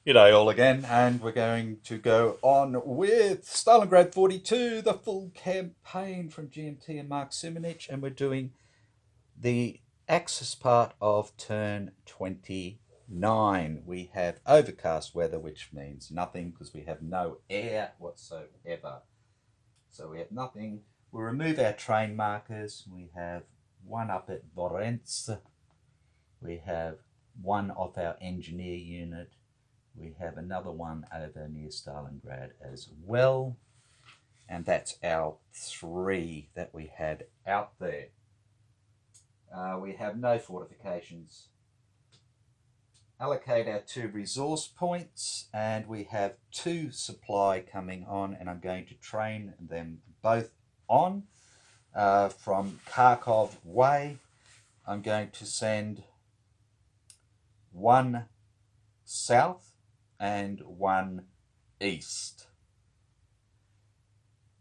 G'day all again, and we're going to go on with Stalingrad 42, the full campaign from GMT and Mark Simonich, and we're doing the Axis part of turn 29. We have overcast weather, which means nothing because we have no air whatsoever. So we have nothing. We'll remove our train markers. We have one up at Vorenz. We have one of our engineer unit. We have another one over near Stalingrad as well. And that's our 3 that we had out there. We have no fortifications. Allocate our 2 resource points, and we have 2 supply coming on, and I'm going to train them both on. From Kharkov way, I'm going to send 1 south and 1 east.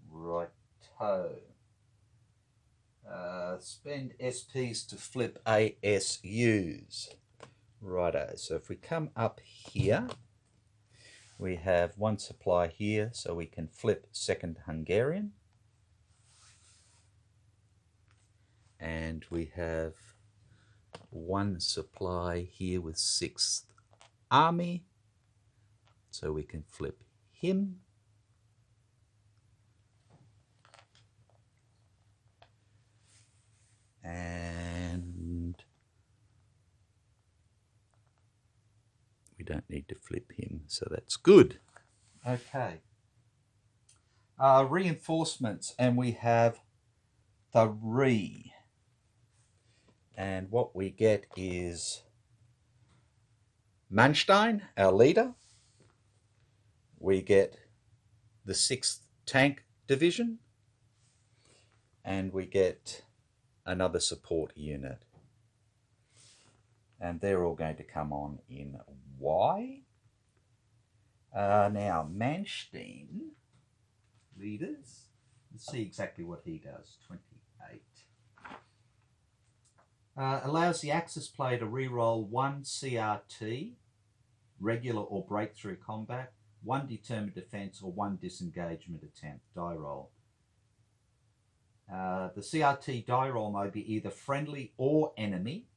Righto. Spend SPs to flip ASUs. Righto. So if we come up here, we have 1 supply here, so we can flip 2nd Hungarian. And we have 1 supply here with 6th Army. So we can flip him. And we don't need to flip him, so that's good. Okay. Reinforcements, and we have 3. And what we get is Manstein, our leader. We get the 6th Tank Division, and we get another support unit. And they're all going to come on in Y. Now, Manstein, leaders, let's see exactly what he does. 28. Allows the Axis player to reroll 1 CRT, regular or breakthrough combat, 1 determined defense, or 1 disengagement attempt die roll. The CRT die roll may be either friendly or enemy,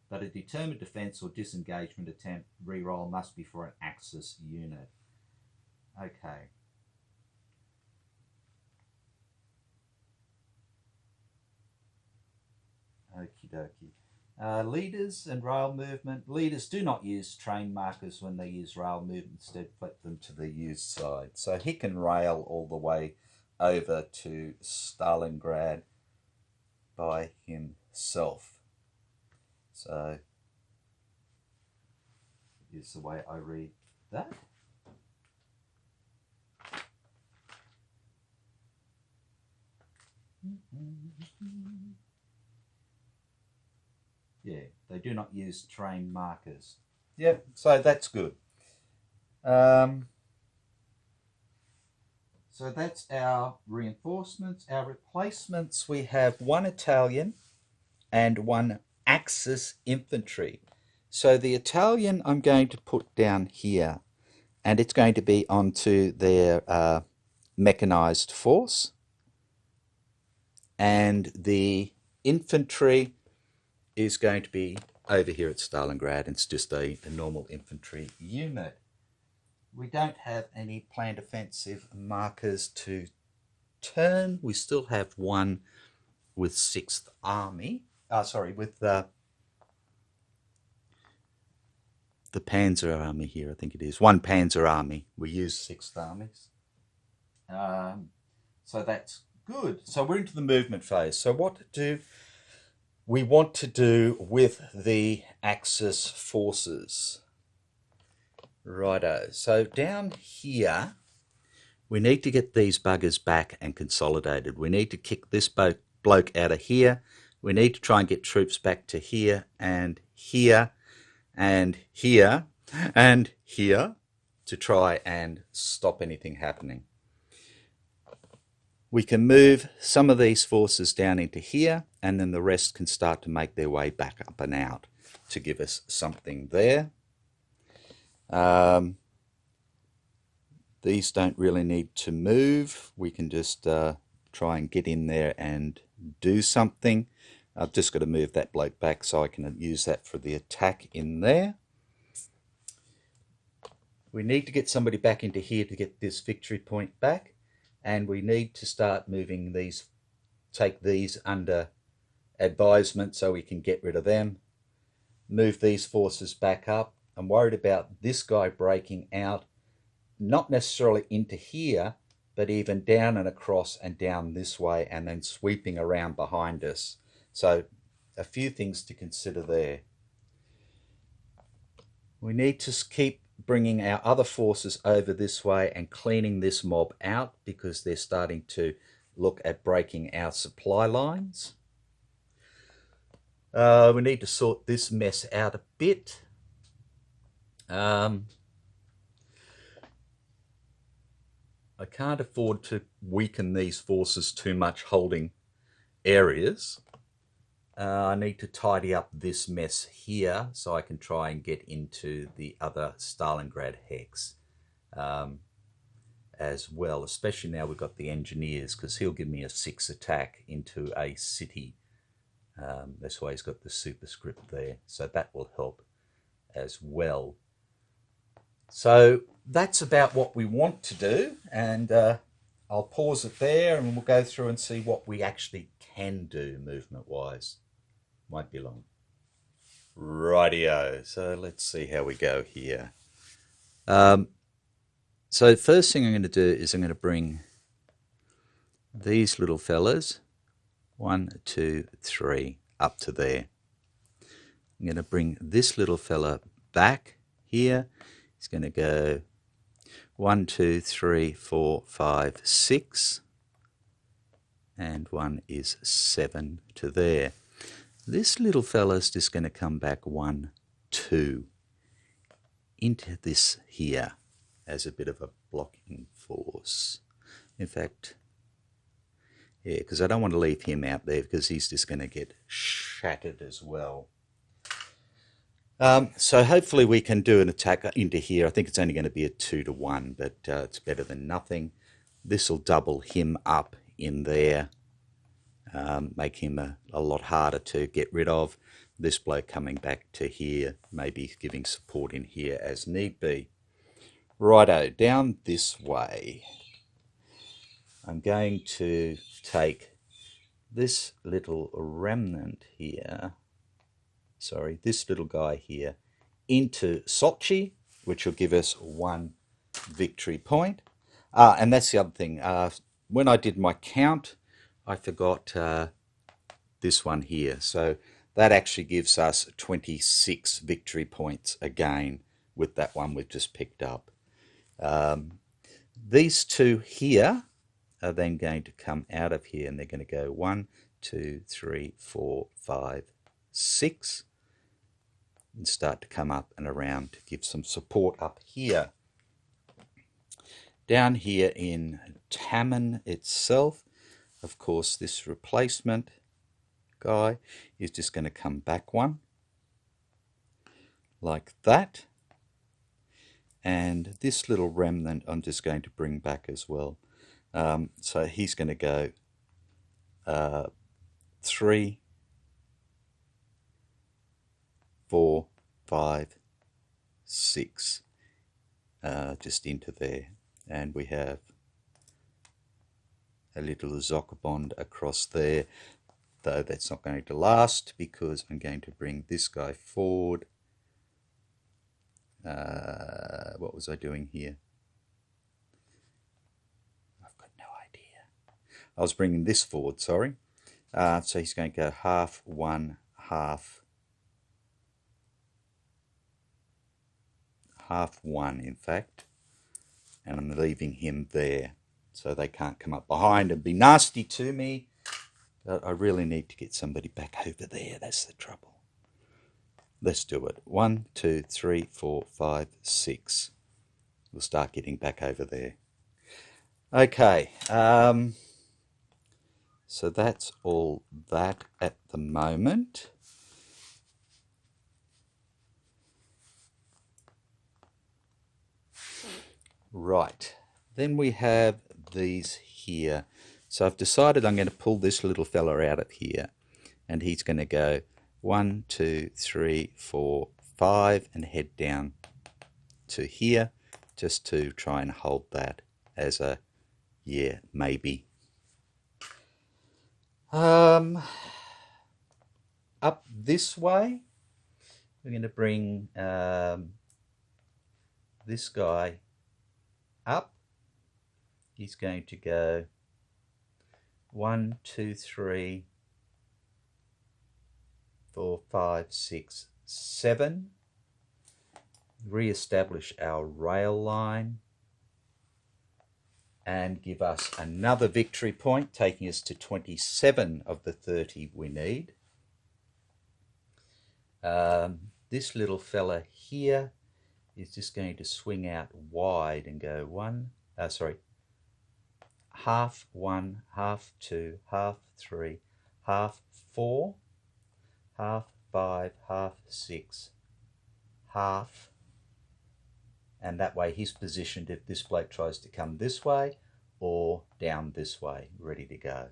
but a determined defense or disengagement attempt reroll must be for an Axis unit. Okay. Okie dokie. Leaders and rail movement. Leaders do not use train markers when they use rail movement. Instead, flip them to the used side. So he can rail all the way over to Stalingrad by himself. So here's the way I read that. Yeah, they do not use train markers. Yep, so that's good. So that's our reinforcements. Our replacements, we have 1 Italian and 1 Axis infantry. So the Italian I'm going to put down here, and it's going to be onto their mechanized force. And the infantry is going to be over here at Stalingrad. It's just a normal infantry unit. We don't have any planned offensive markers to turn. We still have 1 with 6th Army. With the Panzer Army here, I think it is. 1 Panzer Army. We use 6th Armies. So that's good. So we're into the movement phase. So what do we want to do with the Axis forces? Righto. So down here, we need to get these buggers back and consolidated. We need to kick this boat bloke out of here. We need to try and get troops back to here and here and here and here to try and stop anything happening. We can move some of these forces down into here, and then the rest can start to make their way back up and out to give us something there. These don't really need to move. We can just try and get in there and do something. I've just got to move that bloke back so I can use that for the attack in there. We need to get somebody back into here to get this victory point back. And we need to start moving these, take these under advisement so we can get rid of them. Move these forces back up. I'm worried about this guy breaking out, not necessarily into here, but even down and across and down this way and then sweeping around behind us. So a few things to consider there. We need to keep bringing our other forces over this way and cleaning this mob out because they're starting to look at breaking our supply lines. We need to sort this mess out a bit. I can't afford to weaken these forces too much holding areas. I need to tidy up this mess here so I can try and get into the other Stalingrad hex as well, especially now we've got the engineers, because he'll give me a 6 attack into a city. That's why he's got the superscript there, so that will help as well. So that's about what we want to do, and I'll pause it there and we'll go through and see what we actually can do movement-wise. Won't be long. Rightio. So let's see how we go here. So first thing I'm going to do is I'm going to bring these little fellas, 1, 2, 3, up to there. I'm going to bring this little fella back here. He's going to go 1, 2, 3, 4, 5, 6. And 1 is 7 to there. This little fella's just going to come back 1, 2 into this here as a bit of a blocking force. In fact, yeah, because I don't want to leave him out there because he's just going to get shattered as well. So hopefully we can do an attack into here. I think it's only going to be a 2 to 1, but it's better than nothing. This will double him up in there. Make him a lot harder to get rid of. This bloke coming back to here, maybe giving support in here as need be. Righto, down this way. I'm going to take this little remnant here, this little guy here, into Sochi, which will give us 1 victory point. And that's the other thing. When I did my count, I forgot this one here. So that actually gives us 26 victory points again with that one we've just picked up. These two here are then going to come out of here and they're going to go 1, 2, 3, 4, 5, 6 and start to come up and around to give some support up here. Down here in Taman itself, of course, this replacement guy is just going to come back 1 like that. And this little remnant I'm just going to bring back as well. So he's going to go 3, 4, 5, 6 just into there. And we have a little Zokobond across there, though that's not going to last because I'm going to bring this guy forward. What was I doing here? I've got no idea. I was bringing this forward, sorry. So he's going to go half, 1, half 1, in fact. And I'm leaving him there so they can't come up behind and be nasty to me. I really need to get somebody back over there. That's the trouble. Let's do it. 1, 2, 3, 4, 5, 6. We'll start getting back over there. Okay. So that's all that at the moment. Right. Then we have these here. So I've decided I'm going to pull this little fella out of here, and he's going to go 1, 2, 3, 4, 5 and head down to here, just to try and hold that as a yeah, maybe. Up this way, we're going to bring this guy up. He's going to go 1, 2, 3, 4, 5, 6, 7. Re-establish our rail line and give us another victory point, taking us to 27 of the 30 we need. This little fella here is just going to swing out wide and go half 1, half 2, half 3, half 4, half 5, half 6, half, and that way he's positioned if this bloke tries to come this way or down this way, ready to go.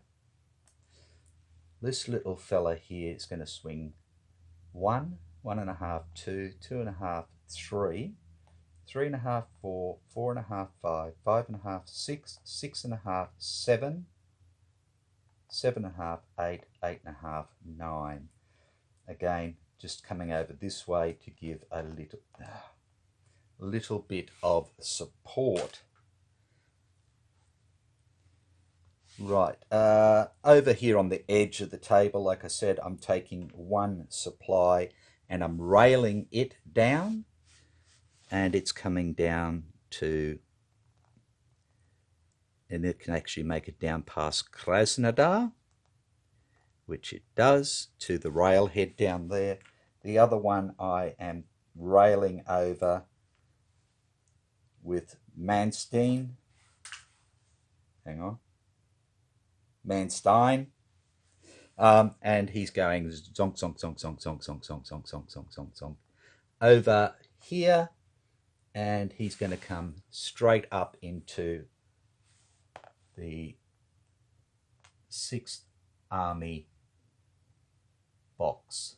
This little fella here is going to swing 1, 1.5, 2, 2.5, 3, 3.5, 4, 4.5, 5, 5.5, 6, 6.5, 7, 7.5, 8, 8.5, 9. Again, just coming over this way to give a little bit of support. Right, over here on the edge of the table, like I said, I'm taking one supply and I'm railing it down, and it's coming down to, and it can actually make it down past Krasnodar, which it does, to the railhead down there. The other one I am railing over with Manstein. Hang on. Manstein. And he's going zonk, zonk, zonk, zonk, zonk, zonk, zonk, zonk, zonk, zonk, zonk, zonk over here, and he's going to come straight up into the 6th Army box,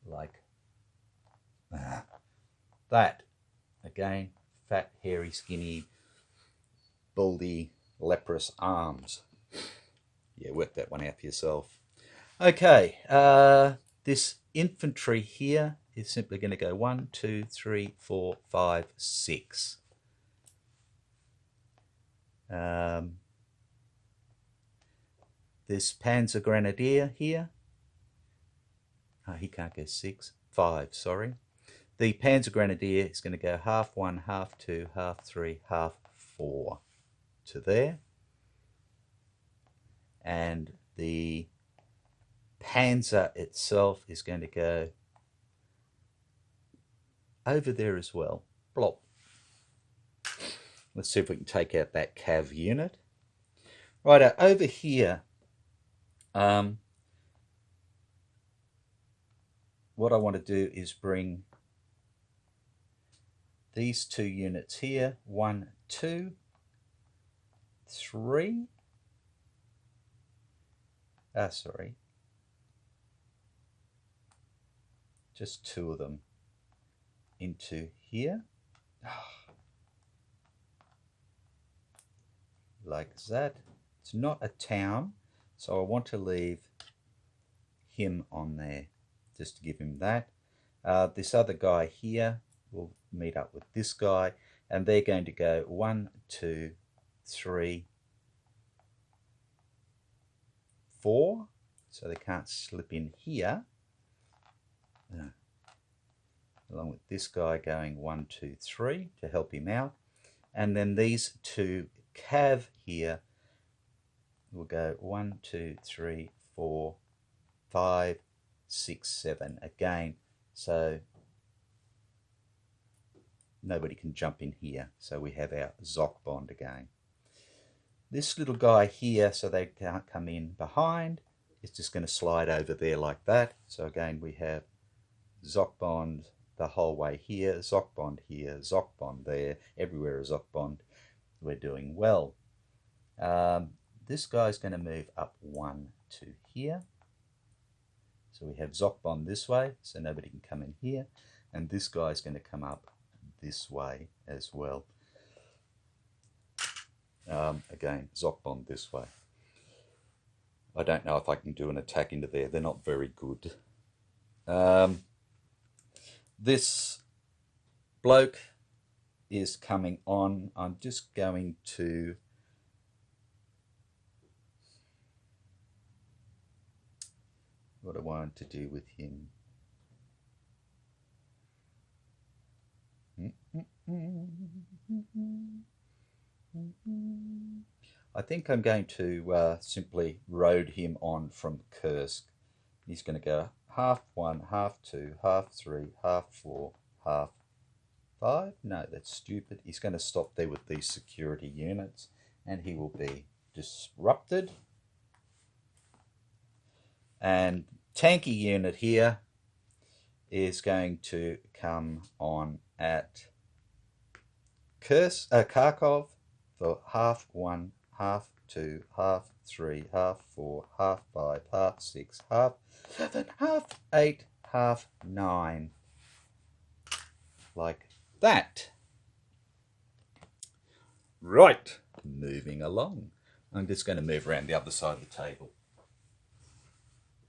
like that. Again, fat, hairy, skinny, baldy, leprous arms. Yeah, work that one out for yourself. Okay, this infantry here is simply going to go 1, 2, 3, 4, 5, 6. This Panzer Grenadier here, he can't go 6, 5, sorry. The Panzer Grenadier is going to go half 1, half 2, half 3, half 4 to there. And the Panzer itself is going to go over there as well. Blop. Let's see if we can take out that cav unit. Right, over here, what I want to do is bring these two units here, 1, 2, 3. Sorry. Just 2 of them into here. Like that. It's not a town, so I want to leave him on there, just to give him that. This other guy here will meet up with this guy, and they're going to go 1, 2, 3, 4, so they can't slip in here. Along with this guy going 1, 2, 3 to help him out. And then these 2 cav here we'll go 1, 2, 3, 4, 5, 6, 7 again. So nobody can jump in here. So we have our Zoc bond again. This little guy here, so they can't come in behind, is just going to slide over there like that. So again, we have Zoc bond the whole way here, Zoc bond here, Zoc bond there, everywhere a Zoc bond. We're doing well. This guy's going to move up 1 to here. So we have Zoc bond this way, so nobody can come in here. And this guy's going to come up this way as well. Again, Zoc bond this way. I don't know if I can do an attack into there. They're not very good. This bloke is coming on. I'm just going to what I want to do with him. I think I'm going to simply road him on from Kursk. He's going to go half 1, half 2, half 3, half 4, half 5. No, that's stupid. He's going to stop there with these security units and he will be disrupted. And tanky unit here is going to come on at Kharkov for half 1, half 2, half 3, half 4, half 5, half 6, half 7, half 8, half 9. Like that. Right, moving along. I'm just going to move around the other side of the table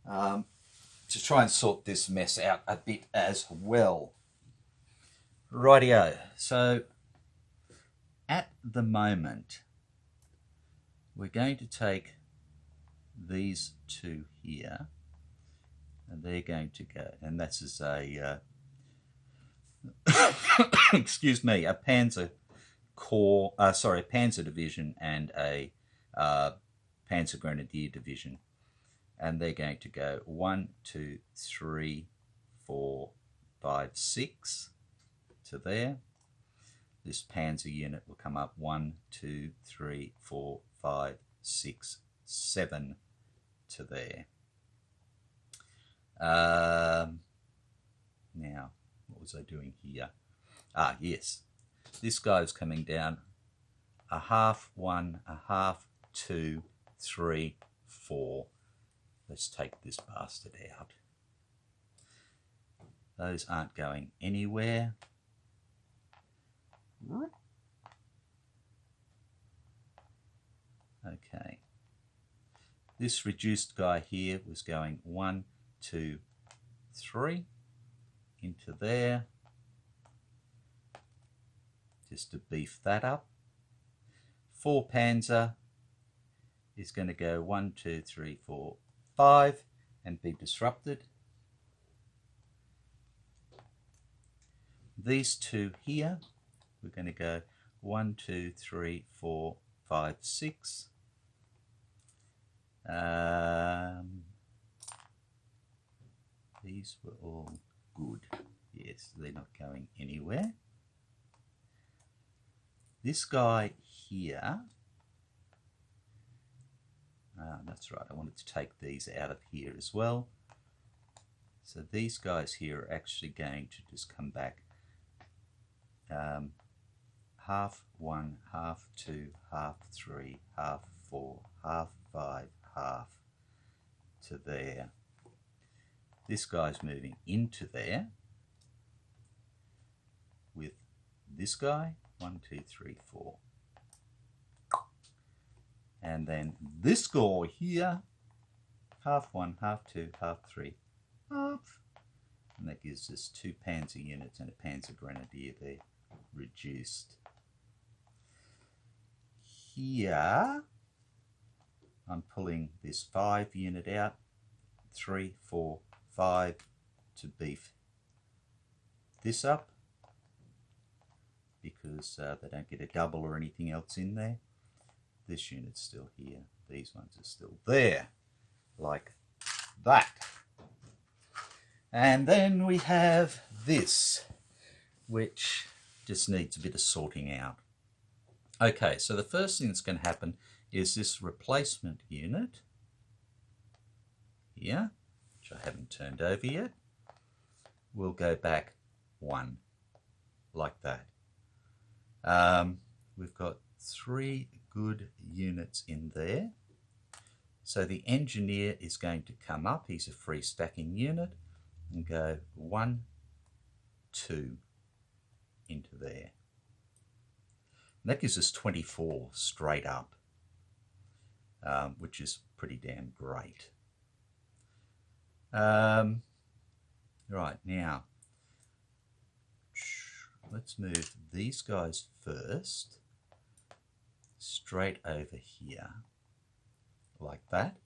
to try and sort this mess out a bit as well. Rightio, so at the moment we're going to take these two here and they're going to go, and this is a excuse me, a Panzer Corps, Panzer Division and a Panzer Grenadier Division, and they're going to go 1, 2, 3, 4, 5, 6 to there. This Panzer unit will come up 1, 2, 3, 4, 5, 6, 7 to there. Now, what was I doing here? Yes. This guy's coming down a half 1, a half 2, 3, 4. Let's take this bastard out. Those aren't going anywhere. Okay. This reduced guy here was going 1, 2, 3 into there. Just to beef that up. 4 Panzer is going to go 1, 2, 3, 4, 5 and be disrupted. These two here, we're going to go 1, 2, 3, 4, 5, 6. These were all good. Yes, they're not going anywhere. This guy here, that's right, I wanted to take these out of here as well. So these guys here are actually going to just come back half 1, half 2, half 3, half 4, half 5, half to there. This guy's moving into there with this guy, 1, 2, 3, 4. And then this guy here, half 1, half 2, half 3, half. And that gives us 2 Panzer units and a Panzer Grenadier there, reduced. Here, I'm pulling this 5 unit out, 3, 4, 5 to beef this up because they don't get a double or anything else in there. This unit's still here. these ones are still there, like that. And then we have this, which just needs a bit of sorting out. Okay, so the first thing that's going to happen is this replacement unit here, which I haven't turned over yet, will go back 1, like that. We've got 3 good units in there. So the engineer is going to come up, he's a free stacking unit, and go 1, 2 into there. And that gives us 24 straight up, which is pretty damn great. Right, now, let's move these guys first, straight over here, like that.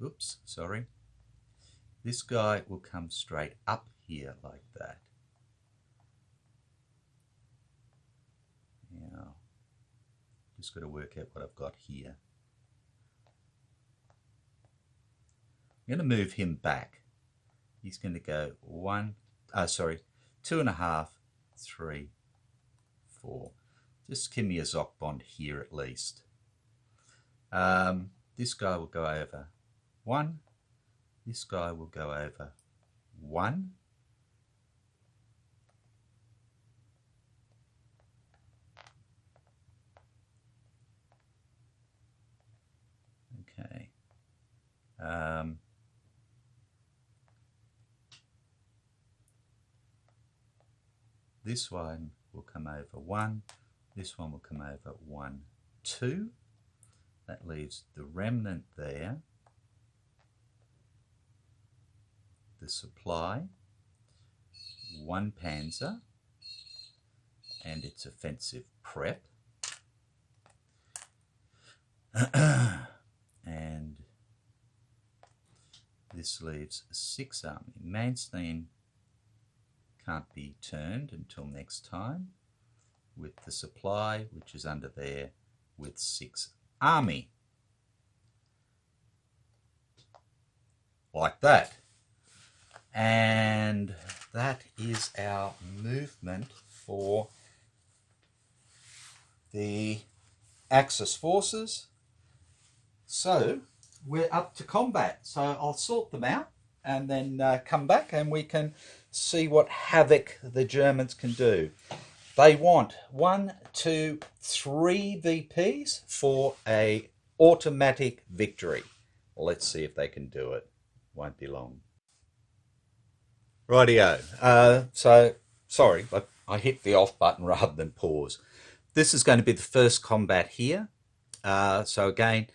Oops, sorry. This guy will come straight up here like that. Now, just got to work out what I've got here. I'm going to move him back. He's going to go 2.5, 3, 4. Just give me a Zoc bond here at least. This guy will go over 1. This guy will go over 1. Okay. This one will come over 1. This one will come over 1, 2. That leaves the remnant there. The supply, 1 Panzer, and its offensive prep. And this leaves 6 Army. Manstein can't be turned until next time, with the supply, which is under there, with 6 Army. Like that. And that is our movement for the Axis forces. So we're up to combat. So I'll sort them out and then come back and we can see what havoc the Germans can do. They want 1, 2, 3 VPs for a automatic victory. Let's see if they can do it. Won't be long. Rightio. So, sorry, I hit the off button rather than pause. This is going to be the first combat here. So again,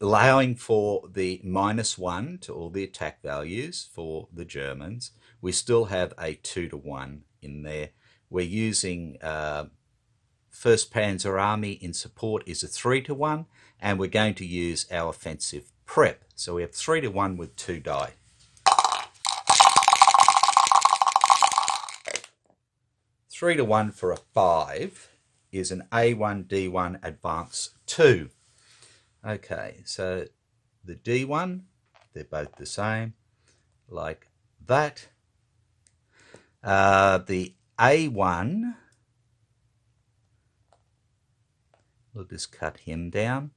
allowing for the -1 to all the attack values for the Germans. We still have a 2-to-1 in there. We're using 1st Panzer Army in support is a 3-to-1, and we're going to use our offensive prep. So we have 3-to-1 with 2 die. Three to 1 for a 5 is an A1 D1 advance 2. Okay, so the D1, they're both the same, like that. The A1, we'll just cut him down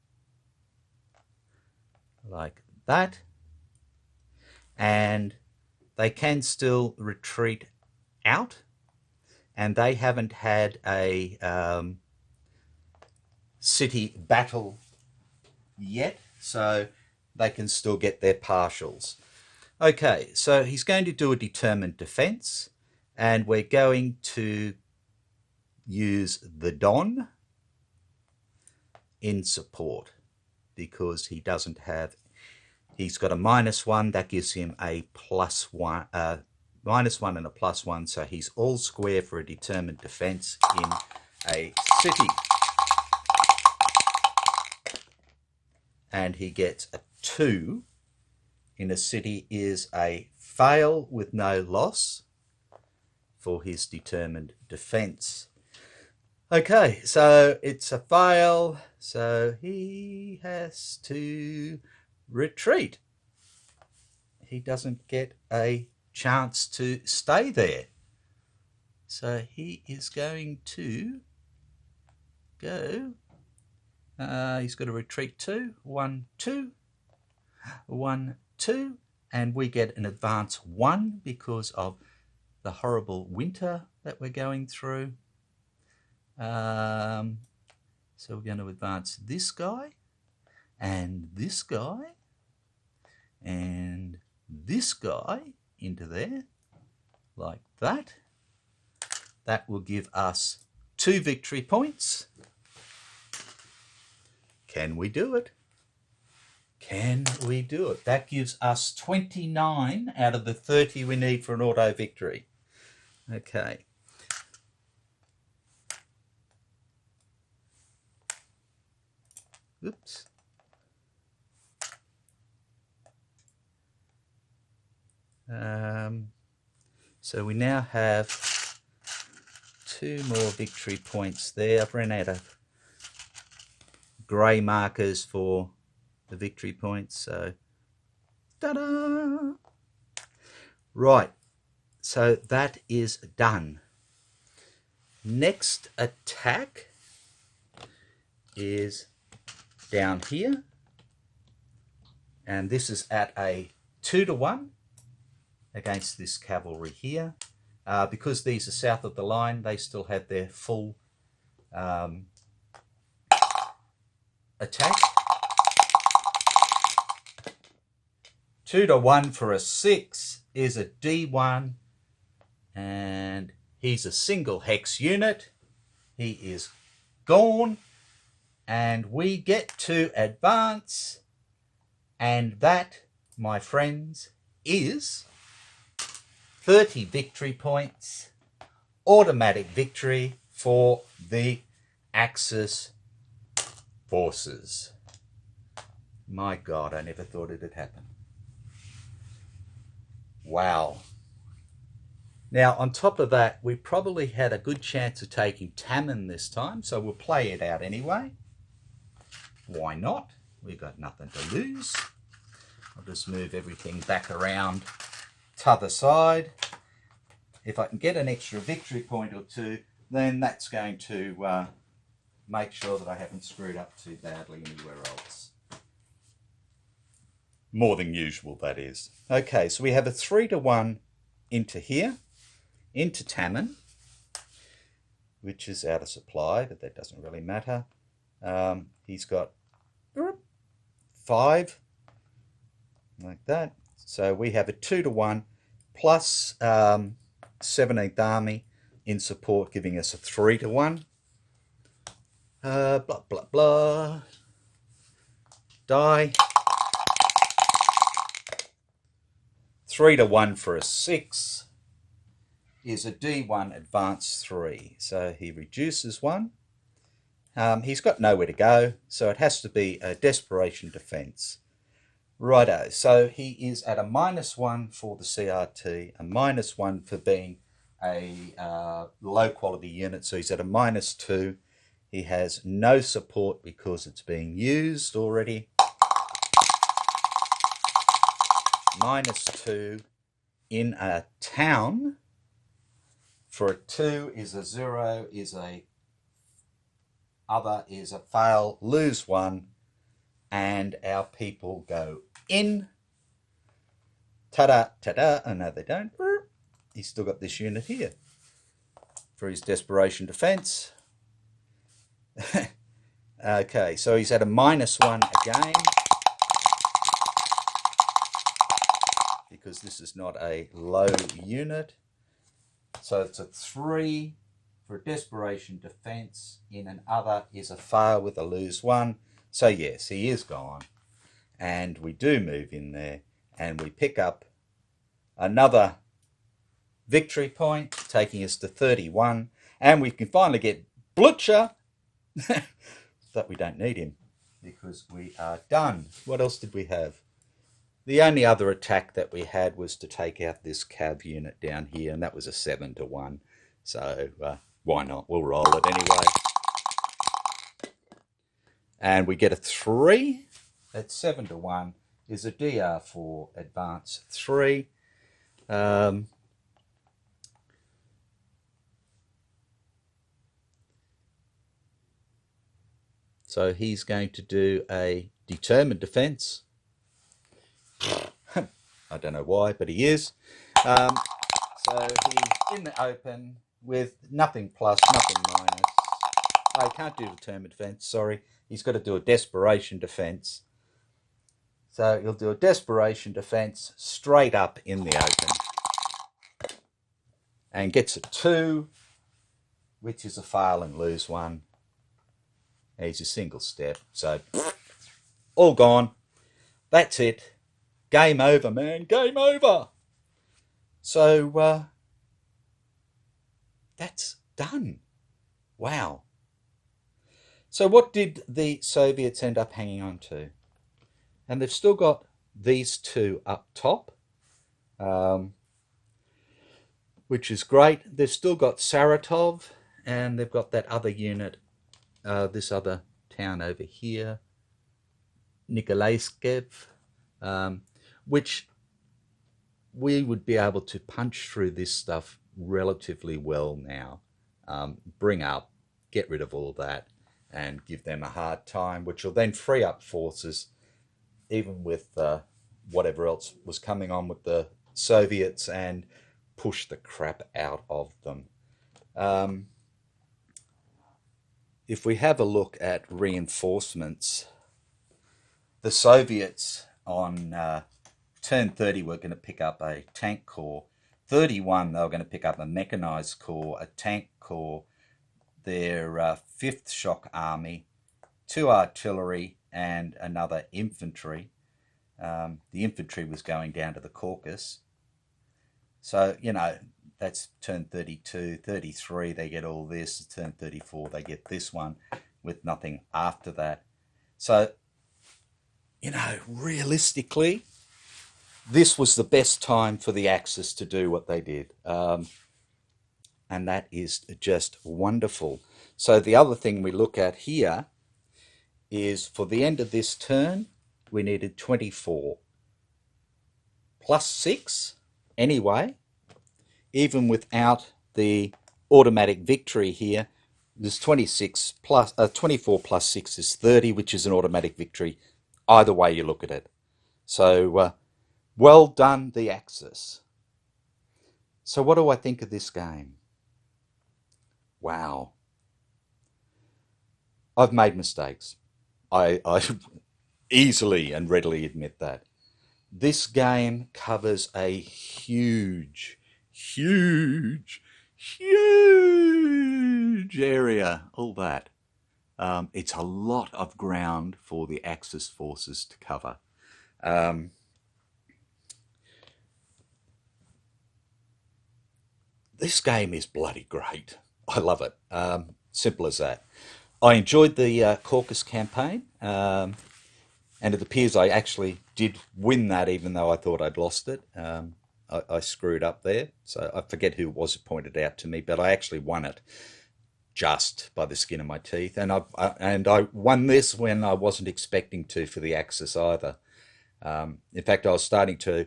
like that. And they can still retreat out, and they haven't had a city battle yet, so they can still get their partials. Okay, so he's going to do a determined defense, and we're going to use the Don in support because he doesn't have, he's got a -1, that gives him a +1, -1 and a +1, so he's all square for a determined defense in a city. And he gets a 2 in a city is a fail with no loss for his determined defense. Okay, so it's a fail, so he has to retreat. He doesn't get a chance to stay there. So he is going to go. He's got to retreat 2, 1, 2, 1, 2, and we get an advance 1 because of the horrible winter that we're going through. So we're going to advance this guy, and this guy, and this guy into there, like that. That will give us 2 victory points. Can we do it? Can we do it? That gives us 29 out of the 30 we need for an auto victory. Okay. Oops. So we now have 2 more victory points there. I've run out of grey markers for the victory points, so ta-da! Right, so that is done. Next attack is down here, and this is at a 2-to-1 against this cavalry here. Because these are south of the line, they still have their full attack. 2-to-1 for a 6 is a D1, and he's a single hex unit. He is gone, and we get to advance, and that, my friends, is 30 victory points, automatic victory for the Axis forces. My God, I never thought it'd happen. Wow. Now, on top of that, we probably had a good chance of taking Tammen this time, so we'll play it out anyway. Why not? We've got nothing to lose. I'll just move everything back around to the side. If I can get an extra victory point or 2, then that's going to make sure that I haven't screwed up too badly anywhere else. More than usual, that is. Okay, so we have a 3-to-1 into here, into Tammen, which is out of supply, but that doesn't really matter. He's got 5, like that. So we have a 2-to-1 plus 17th Army in support, giving us a 3-to-1. Blah, blah, blah. Die. 3-to-1 for a 6 is a D1 advance 3. So he reduces 1. He's got nowhere to go, so it has to be a desperation defense. Righto, so he is at a -1 for the CRT, a -1 for being a low quality unit, so he's at a -2. He has no support because it's being used already. -2 in a town for a 2 is a 0, is a other is a fail, lose 1, and our people go in. Ta-da, ta-da. Oh, no, they don't. He's still got this unit here for his desperation defense. Okay, so he's at a -1 again, because this is not a low unit. So it's a 3 for desperation defense. In an other is a fail with a lose 1. So yes, he is gone. And we do move in there, and we pick up another victory point, taking us to 31. And we can finally get Blucher. But we don't need him because we are done. What else did we have? The only other attack that we had was to take out this cav unit down here, and that was a 7-to-1. So Why not? We'll roll it anyway. And we get a 3. At 7-1 is a DR4 advance 3. So he's going to do a determined defense. I don't know why, but he is. So he's in the open with nothing plus, nothing minus. I can't do determined defense, sorry. He's got to do a desperation defense. So he'll do a desperation defense straight up in the open. And gets a 2, which is a fail and lose 1. He's a single step. So all gone. That's it. Game over, man. Game over. So that's done. Wow. So what did the Soviets end up hanging on to? And they've still got these 2 up top, which is great. They've still got Saratov, and they've got that other unit, this other town over here, Nikolaevsk, which we would be able to punch through this stuff relatively well now, bring up, get rid of all that, and give them a hard time, which will then free up forces, even with whatever else was coming on with the Soviets, and push the crap out of them. If we have a look at reinforcements, the Soviets on turn 30 were going to pick up a tank corps. 31, they were going to pick up a mechanized corps, a tank corps, their 5th Shock Army, 2 artillery, and another infantry. The infantry was going down to the Caucasus. So, you know, that's turn 32, 33, they get all this. Turn 34, they get this one with nothing after that. So, you know, realistically, this was the best time for the Axis to do what they did. And that is just wonderful. So the other thing we look at here is for the end of this turn, we needed 24. Plus 6, anyway, even without the automatic victory here, there's 26 plus 24 plus 6 is 30, which is an automatic victory, either way you look at it. So well done, the Axis. So what do I think of this game? Wow. I've made mistakes. I easily and readily admit that. This game covers a huge area, all that. It's a lot of ground for the Axis forces to cover. This game is bloody great. I love it. Simple as that. I enjoyed the Caucasus campaign, and it appears I actually did win that, even though I thought I'd lost it. I screwed up there, so I forget who it was who pointed out to me, but I actually won it just by the skin of my teeth, and I won this when I wasn't expecting to for the Axis either. In fact, I was starting to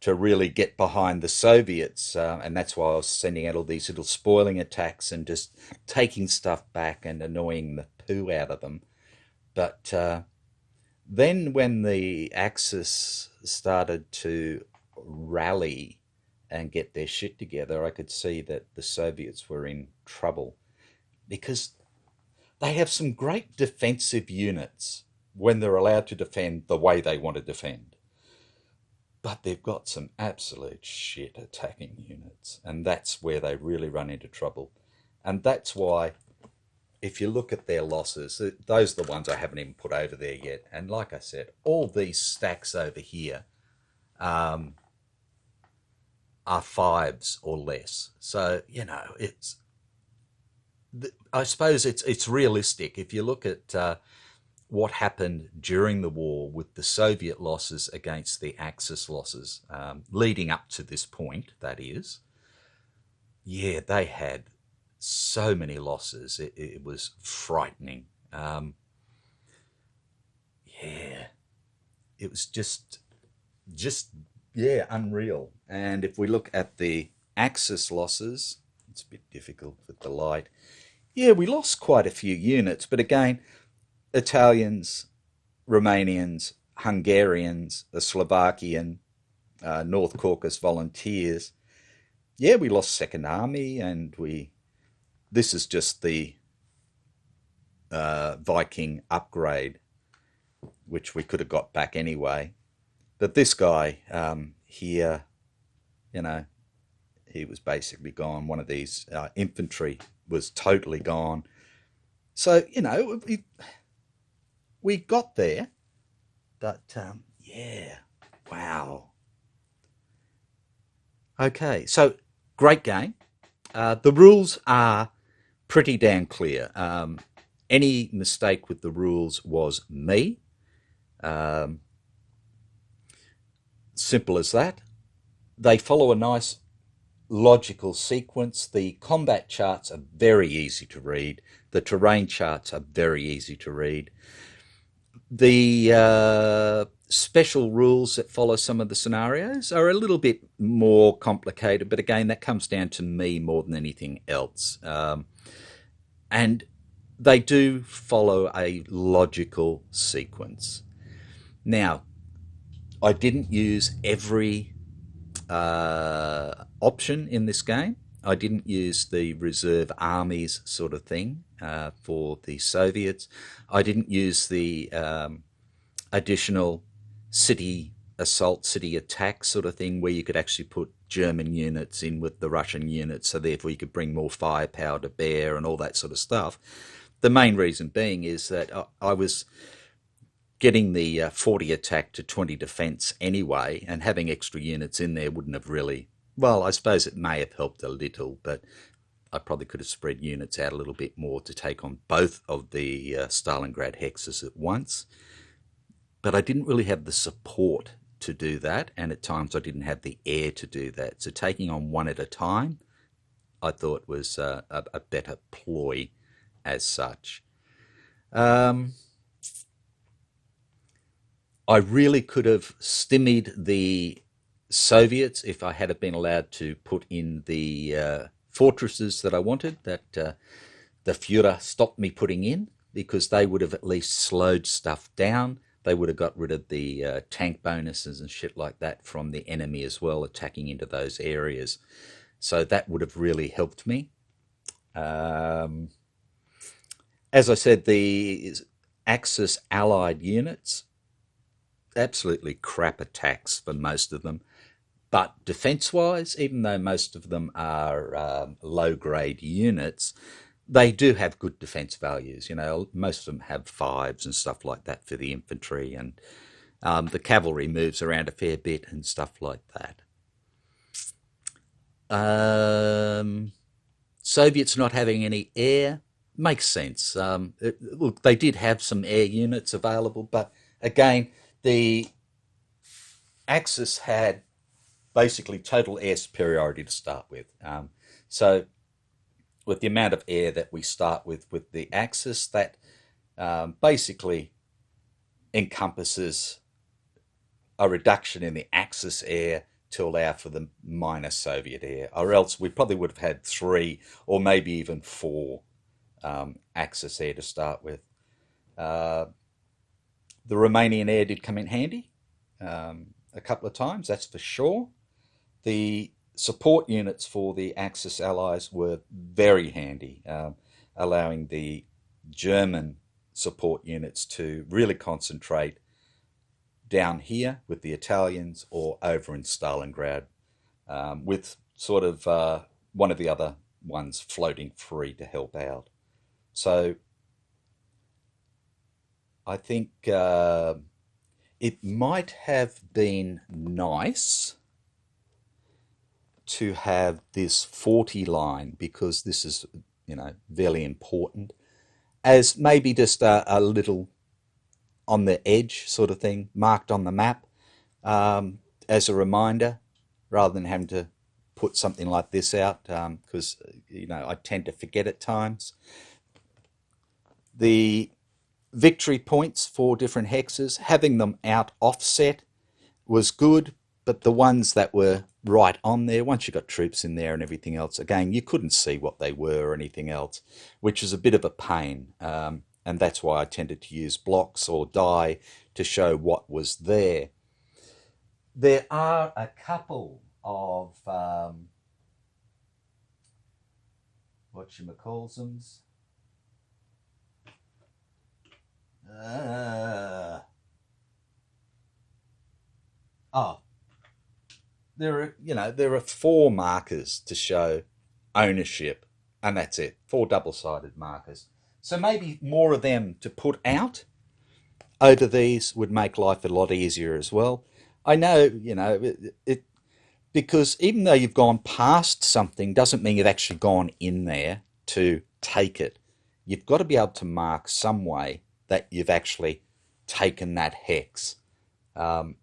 really get behind the Soviets, and that's why I was sending out all these little spoiling attacks and just taking stuff back and annoying the poo out of them. But then when the Axis started to rally and get their shit together, I could see that the Soviets were in trouble, because they have some great defensive units when they're allowed to defend the way they want to defend. But they've got some absolute shit attacking units, and that's where they really run into trouble. And that's why, if you look at their losses, those are the ones I haven't even put over there yet. And like I said, all these stacks over here are 5s or less. So, you know, I suppose it's realistic. If you look at what happened during the war with the Soviet losses against the Axis losses, leading up to this point, that is, yeah, they had so many losses. It was frightening. Yeah, it was just yeah, unreal. And if we look at the Axis losses, it's a bit difficult with the light. Yeah, we lost quite a few units, but again, Italians, Romanians, Hungarians, the Slovakian, North Caucasus volunteers. Yeah, we lost Second Army, and this is just the Viking upgrade, which we could have got back anyway. But this guy here, you know, he was basically gone. One of these infantry was totally gone. So, you know, we got there, but yeah, wow. Okay, so great game. The rules are pretty damn clear. Any mistake with the rules was me. Simple as that. They follow a nice logical sequence. The combat charts are very easy to read. The terrain charts are very easy to read. The special rules that follow some of the scenarios are a little bit more complicated, but again, that comes down to me more than anything else. And they do follow a logical sequence. Now, I didn't use every option in this game. I didn't use the reserve armies sort of thing for the Soviets. I didn't use the additional city assault, city attack sort of thing where you could actually put German units in with the Russian units, so therefore you could bring more firepower to bear and all that sort of stuff. The main reason being is that I was getting the 40 attack to 20 defence anyway, and having extra units in there wouldn't have really... Well, I suppose it may have helped a little, but I probably could have spread units out a little bit more to take on both of the Stalingrad hexes at once. But I didn't really have the support to do that, and at times I didn't have the air to do that. So taking on one at a time, I thought was a better ploy as such. I really could have stymied the Soviets if I had been allowed to put in the fortresses that I wanted, that the Führer stopped me putting in, because they would have at least slowed stuff down. They would have got rid of the tank bonuses and shit like that from the enemy as well, attacking into those areas. So that would have really helped me. As I said, the Axis allied units, absolutely crap attacks for most of them. But defence-wise, even though most of them are low-grade units, they do have good defence values. You know, most of them have 5s and stuff like that for the infantry, and the cavalry moves around a fair bit and stuff like that. Soviets not having any air makes sense. Look, they did have some air units available, but again, the Axis had basically total air superiority to start with. So with the amount of air that we start with the Axis, that basically encompasses a reduction in the Axis air to allow for the minor Soviet air, or else we probably would have had 3 or maybe even 4 Axis air to start with. The Romanian air did come in handy a couple of times, that's for sure. The support units for the Axis allies were very handy, allowing the German support units to really concentrate down here with the Italians or over in Stalingrad, with sort of one of the other ones floating free to help out. So I think it might have been nice to have this 40 line, because this is, you know, very important, as maybe just a little on the edge sort of thing, marked on the map, as a reminder, rather than having to put something like this out because, I tend to forget at times. The victory points for different hexes, having them out offset was good, but the ones that were right on there, once you got troops in there and everything else, again, you couldn't see what they were or anything else, which is a bit of a pain. And that's why I tended to use blocks or die to show what was there. There are a couple of whatchamacallsums. There are 4 markers to show ownership, and that's it. 4 double-sided markers. So maybe more of them to put out over these would make life a lot easier as well. I know, it because even though you've gone past something doesn't mean you've actually gone in there to take it. You've got to be able to mark some way that you've actually taken that hex to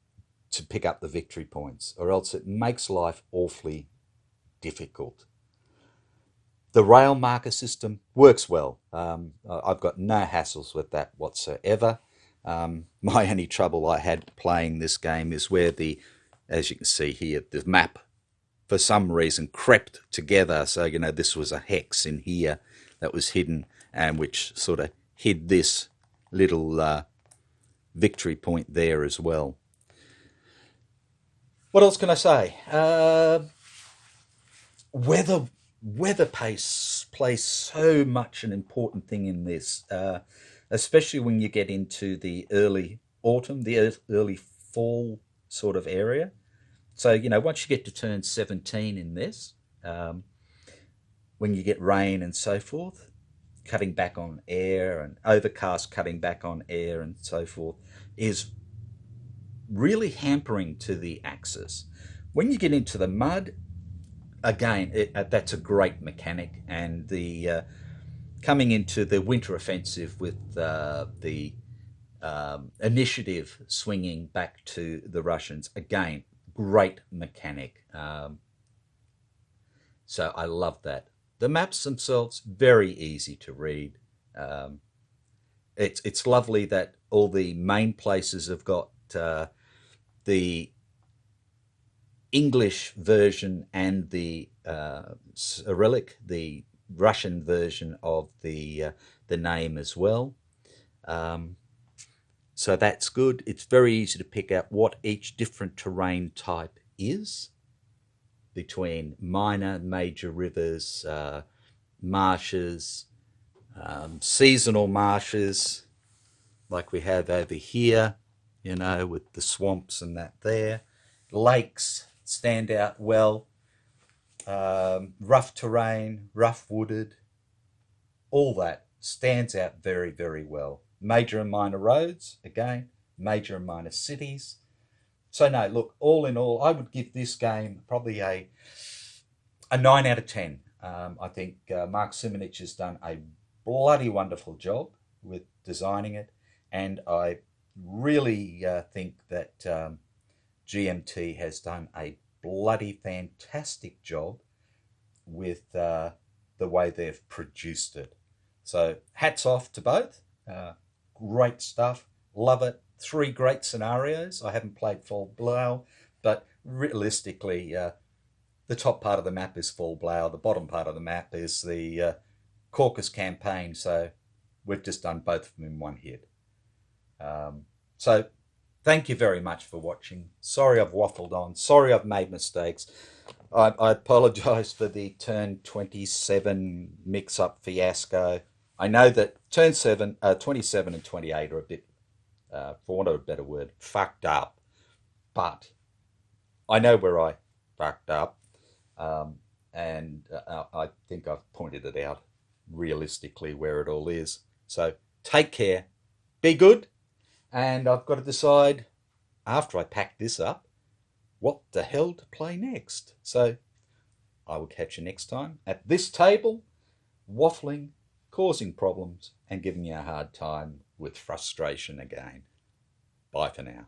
pick up the victory points, or else it makes life awfully difficult. The rail marker system works well. I've got no hassles with that whatsoever. My only trouble I had playing this game is where as you can see here, the map for some reason crept together. So, this was a hex in here that was hidden, and which sort of hid this little victory point there as well. What else can I say? Weather plays so much an important thing in this, especially when you get into the early autumn, the early fall sort of area. So, once you get to turn 17 in this, when you get rain and so forth, cutting back on air, and overcast cutting back on air and so forth, is really hampering to the axis. When you get into the mud, again, that's a great mechanic, and the coming into the winter offensive with the initiative swinging back to the Russians, again, great mechanic. So I love that. The maps themselves, very easy to read. It's lovely that all the main places have got the English version and the Cyrillic, the Russian version of the name as well. So that's good. It's very easy to pick out what each different terrain type is between minor, major rivers, marshes, seasonal marshes like we have over here, with the swamps and that there. Lakes stand out well. Rough terrain, rough wooded, all that stands out very, very well. Major and minor roads, again, major and minor cities. So no, look, all in all, I would give this game probably a 9 out of 10. I think Mark Simonich has done a bloody wonderful job with designing it, and I really think that GMT has done a bloody fantastic job with the way they've produced it. So hats off to both. Great stuff. Love it. 3 great scenarios. I haven't played Fall Blau, but realistically, the top part of the map is Fall Blau. The bottom part of the map is the Caucasus campaign. So we've just done both of them in one hit. So thank you very much for watching. Sorry I've waffled on. Sorry I've made mistakes. I apologise for the turn 27 mix-up fiasco. I know that turn 27 and 28 are a bit, for want of a better word, fucked up. But I know where I fucked up. And I think I've pointed it out realistically where it all is. So take care. Be good. And I've got to decide, after I pack this up, what the hell to play next. So I will catch you next time at this table, waffling, causing problems, and giving you a hard time with frustration again. Bye for now.